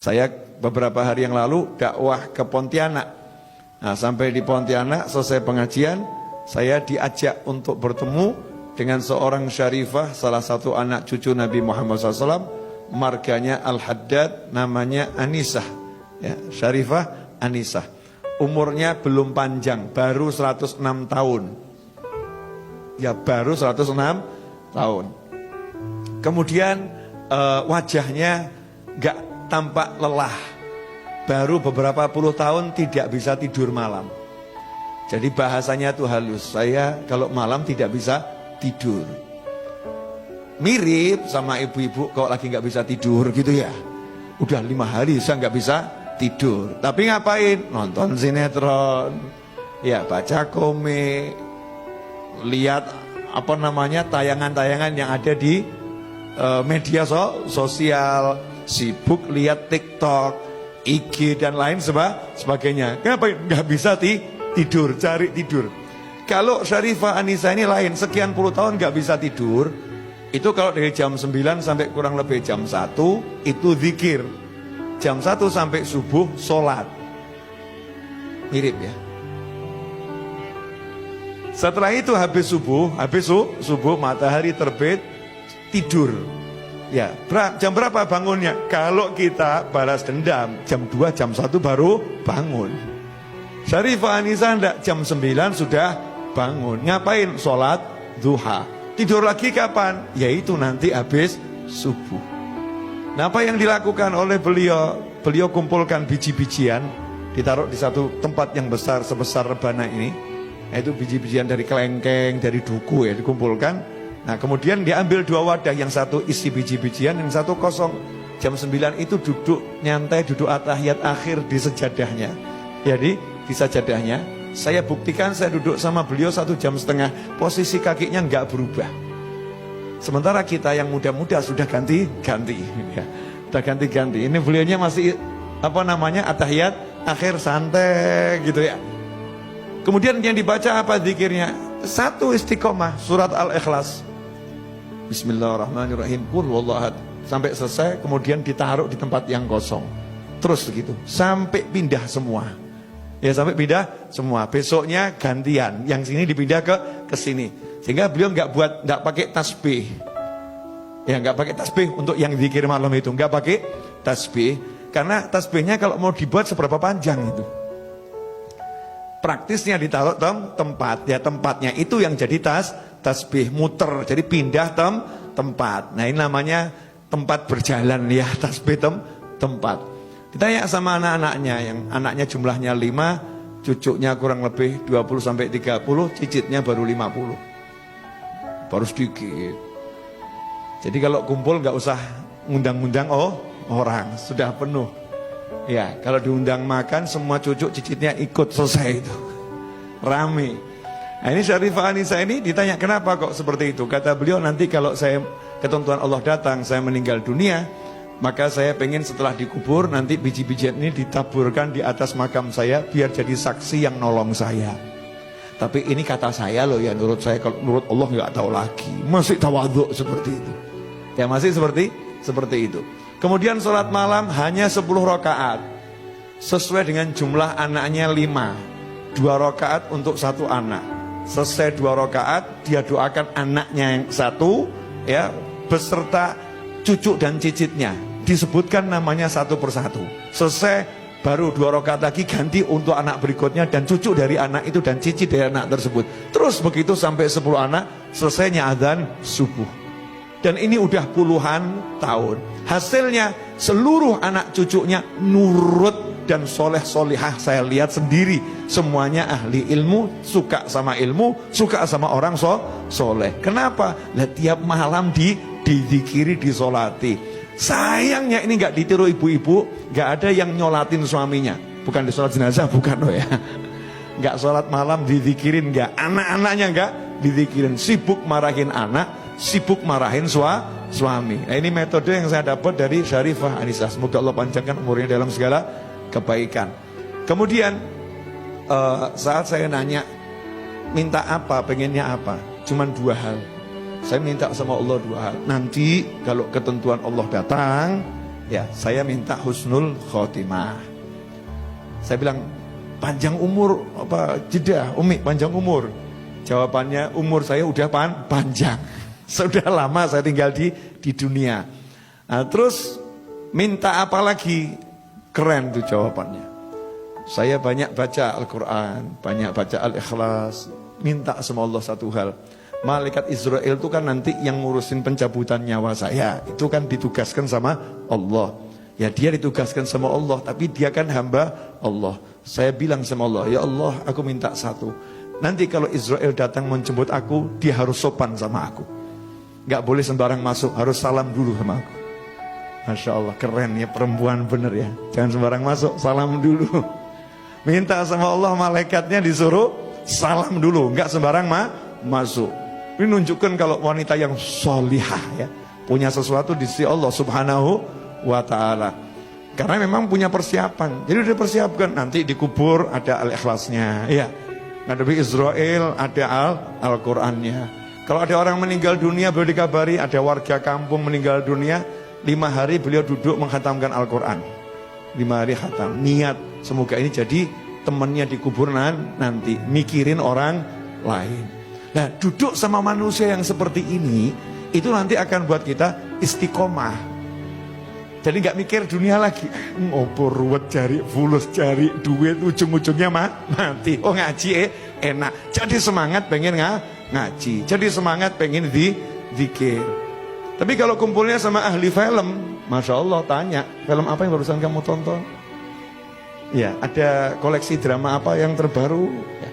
Saya beberapa hari yang lalu dakwah ke Pontianak. Nah, sampai di Pontianak selesai pengajian, saya diajak untuk bertemu dengan seorang syarifah, salah satu anak cucu Nabi Muhammad SAW, marganya Al-Haddad, namanya Anisah. Ya, Syarifah Anisah. Umurnya belum panjang, baru 106 tahun. Ya, baru 106 tahun. Kemudian wajahnya gak tampak lelah. Baru beberapa puluh tahun tidak bisa tidur malam. Jadi bahasanya tuh halus. Saya kalau malam tidak bisa tidur. Mirip sama ibu-ibu kalau lagi gak bisa tidur gitu ya. Udah 5 hari saya gak bisa tidur. Tapi ngapain? Nonton sinetron. Ya, baca komik. Lihat tayangan-tayangan yang ada di media sosial. Sibuk lihat TikTok, IG dan lain sebagainya. Kenapa nggak bisa tidur, cari tidur? Kalau Syarifah Anisah ini lain, sekian puluh tahun nggak bisa tidur. Itu kalau dari jam 9 sampai kurang lebih jam 1 itu zikir. Jam 1 sampai subuh sholat. Mirip ya. Setelah itu habis subuh matahari terbit, tidur. Ya, jam berapa bangunnya? Kalau kita balas dendam, jam 2, jam 1 baru bangun. Syarifah Anisah enggak, jam 9 sudah bangun. Ngapain? Sholat duha. Tidur lagi kapan? Yaitu nanti habis subuh. Nah, apa yang dilakukan oleh beliau? Beliau kumpulkan biji-bijian, ditaruh di satu tempat yang besar sebesar rebana ini. Itu biji-bijian dari kelengkeng, dari duku ya, dikumpulkan. Nah, kemudian diambil 2 wadah, yang satu isi biji-bijian, yang satu kosong. Jam 9 itu duduk nyantai, duduk atahiyat akhir di sejadahnya. Jadi di sajadahnya, saya buktikan saya duduk sama beliau 1,5 jam, posisi kakinya nggak berubah. Sementara kita yang muda-muda sudah ganti-ganti, ya. Sudah ganti-ganti. Ini beliaunya masih atahiyat akhir santai gitu ya. Kemudian yang dibaca apa zikirnya? 1 istiqomah, surat Al-Ikhlas. Bismillahirrahmanirrahim. Qul huwallahu ahad. Sampai selesai, kemudian ditaruh di tempat yang kosong. Terus begitu, sampai pindah semua. Ya, sampai pindah semua. Besoknya gantian, yang sini dipindah ke sini. Sehingga beliau nggak pakai tasbih. Ya, nggak pakai tasbih untuk yang zikir malam itu, nggak pakai tasbih. Karena tasbihnya kalau mau dibuat seberapa panjang itu. Praktisnya ditaruh tempat, ya tempatnya itu yang jadi tasbih, muter, jadi pindah tempat. Nah, ini namanya tempat berjalan ya, tasbih tempat. Ditanya sama anak-anaknya, yang anaknya jumlahnya 5, cucunya kurang lebih 20 sampai 30, cicitnya baru 50. Baru sedikit. Jadi kalau kumpul nggak usah ngundang-ngundang orang, sudah penuh. Ya, kalau diundang makan semua cucu cicitnya ikut, selesai itu. Rame. Nah, ini Syarifah Anisah ini ditanya kenapa kok seperti itu. Kata beliau, nanti kalau saya ketentuan Allah datang, saya meninggal dunia, maka saya pengen setelah dikubur nanti biji-bijian ini ditaburkan di atas makam saya biar jadi saksi yang nolong saya. Tapi ini kata saya loh ya, menurut saya, kalau menurut Allah nggak tahu lagi. Masih tawadhu seperti itu. Ya, masih seperti itu. Kemudian sholat malam hanya 10 rakaat. Sesuai dengan jumlah anaknya 5. 2 rakaat untuk 1 anak. Selesai 2 rakaat, dia doakan anaknya yang 1 ya, beserta cucu dan cicitnya. Disebutkan namanya satu persatu. Selesai, baru 2 rakaat lagi ganti untuk anak berikutnya dan cucu dari anak itu dan cicit dari anak tersebut. Terus begitu sampai 10 anak, selesainya adzan subuh. Dan ini udah puluhan tahun. Hasilnya seluruh anak cucunya nurut dan soleh-solihah. Saya lihat sendiri, semuanya ahli ilmu, suka sama ilmu, suka sama orang soleh. Kenapa? Lah, tiap malam dizikiri, disolati. Sayangnya ini nggak ditiru ibu-ibu, nggak ada yang nyolatin suaminya. Bukan di sholat jenazah, bukan loh ya. Nggak sholat malam dizikirin, nggak. Anak-anaknya nggak dizikirin. Sibuk marahin anak, sibuk marahin suami. Nah, ini metode yang saya dapat dari Syarifah Anisah. Semoga Allah panjangkan umurnya dalam segala kebaikan. Kemudian saat saya nanya minta apa, pengennya apa, cuman 2 hal. Saya minta sama Allah 2 hal. Nanti kalau ketentuan Allah datang, Ya, saya minta husnul khotimah. Saya bilang, panjang umur apa jeda, Umi, panjang umur. Jawabannya, umur saya udah panjang. Sudah lama saya tinggal di dunia. Nah, terus minta apa lagi? Keren tuh jawabannya. Saya banyak baca Al-Quran, banyak baca Al-Ikhlas. Minta sama Allah satu hal. Malaikat Israel itu kan nanti yang ngurusin pencabutan nyawa saya. Itu kan ditugaskan sama Allah. Ya dia ditugaskan sama Allah, tapi dia kan hamba Allah. Saya bilang sama Allah, ya Allah aku minta satu. Nanti kalau Israel datang menjemput aku, dia harus sopan sama aku. Gak boleh sembarang masuk, harus salam dulu sama aku. Masya Allah, keren ya, perempuan bener ya. Jangan sembarang masuk, salam dulu. Minta sama Allah, malaikatnya disuruh salam dulu, gak sembarang masuk. Ini nunjukkan kalau wanita yang solihah ya, punya sesuatu di sisi Allah subhanahu wa ta'ala. Karena memang punya persiapan. Jadi udah persiapkan, nanti dikubur ada Al-Ikhlasnya ya. Ngadepi Israel ada Al-Qurannya. Kalau ada orang meninggal dunia, beliau dikabari ada warga kampung meninggal dunia, 5 hari beliau duduk menghatamkan Al-Quran. 5 hari khatam. Niat semoga ini jadi temannya di kuburan nanti, mikirin orang lain. Nah, duduk sama manusia yang seperti ini, itu nanti akan buat kita istiqomah. Jadi nggak mikir dunia lagi, ngopo ruwet cari fulus, cari duit, ujung-ujungnya mati. Oh ngaji enak, jadi semangat pengen ngaji, jadi semangat pengen zikir. Tapi kalau kumpulnya sama ahli film, Masya Allah, tanya, film apa yang barusan kamu tonton? Ya, ada koleksi drama apa yang terbaru? Ya.